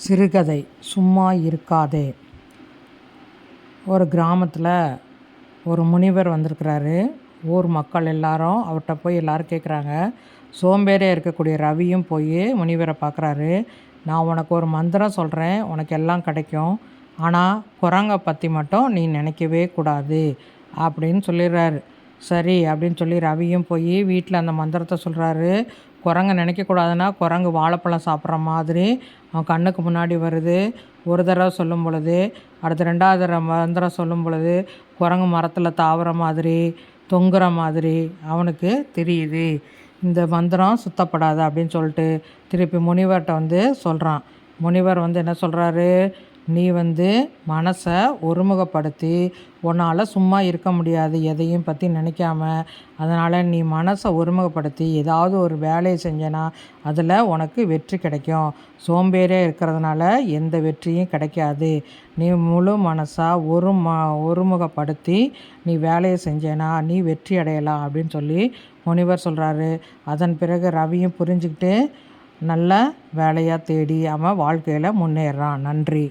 சிறுகதை சும்மா இருக்காதே. ஒரு கிராமத்தில் ஒரு முனிவர் வந்திருக்கிறாரு. ஊர் மக்கள் எல்லாரும் அவர்கிட்ட போய் எல்லோரும் கேட்குறாங்க. சோம்பேறியாக இருக்கக்கூடிய ரவியும் போய் முனிவரை பார்க்குறாரு. நான் உனக்கு ஒரு மந்திரம் சொல்கிறேன், உனக்கு எல்லாம் கிடைக்கும். ஆனால் குரங்கை பற்றி மட்டும் நீ நினைக்கவே கூடாது அப்படின்னு சொல்லிடுறாரு. சரி அப்படின்னு சொல்லி ரவியும் போய் வீட்டில் அந்த மந்திரத்தை சொல்கிறாரு. குரங்கை நினைக்கக்கூடாதுன்னா குரங்கு வாழைப்பழம் சாப்பிட்ற மாதிரி அவன் கண்ணுக்கு முன்னாடி வருது. ஒரு தடவை சொல்லும் பொழுது, அடுத்த 2வது தடவை மந்திரம் சொல்லும் பொழுது குரங்கு மரத்தில் தாவுற மாதிரி தொங்குற மாதிரி அவனுக்கு தெரியுது. இந்த மந்திரம் சுத்தப்படாது அப்படின்னு சொல்லிட்டு திருப்பி முனிவர்கிட்ட சொல்கிறான். முனிவர் என்ன சொல்கிறாரு, நீ மனசை ஒருமுகப்படுத்தி உன்னால் சும்மா இருக்க முடியாது எதையும் பற்றி நினைக்காம. அதனால் நீ மனசை ஒருமுகப்படுத்தி ஏதாவது ஒரு வேலையை செஞ்சனா அதில் உனக்கு வெற்றி கிடைக்கும். சோம்பேறியாக இருக்கிறதுனால எந்த வெற்றியும் கிடைக்காது. நீ முழு மனசாக ஒருமுகப்படுத்தி நீ வேலையை செஞ்சேனா நீ வெற்றி அடையலாம் அப்படின்னு சொல்லி முனிவர் சொல்கிறாரு. அதன் பிறகு ரவியும் புரிஞ்சுக்கிட்டு நல்ல வேலையாக தேடி அவன் வாழ்க்கையில் முன்னேறான். நன்றி.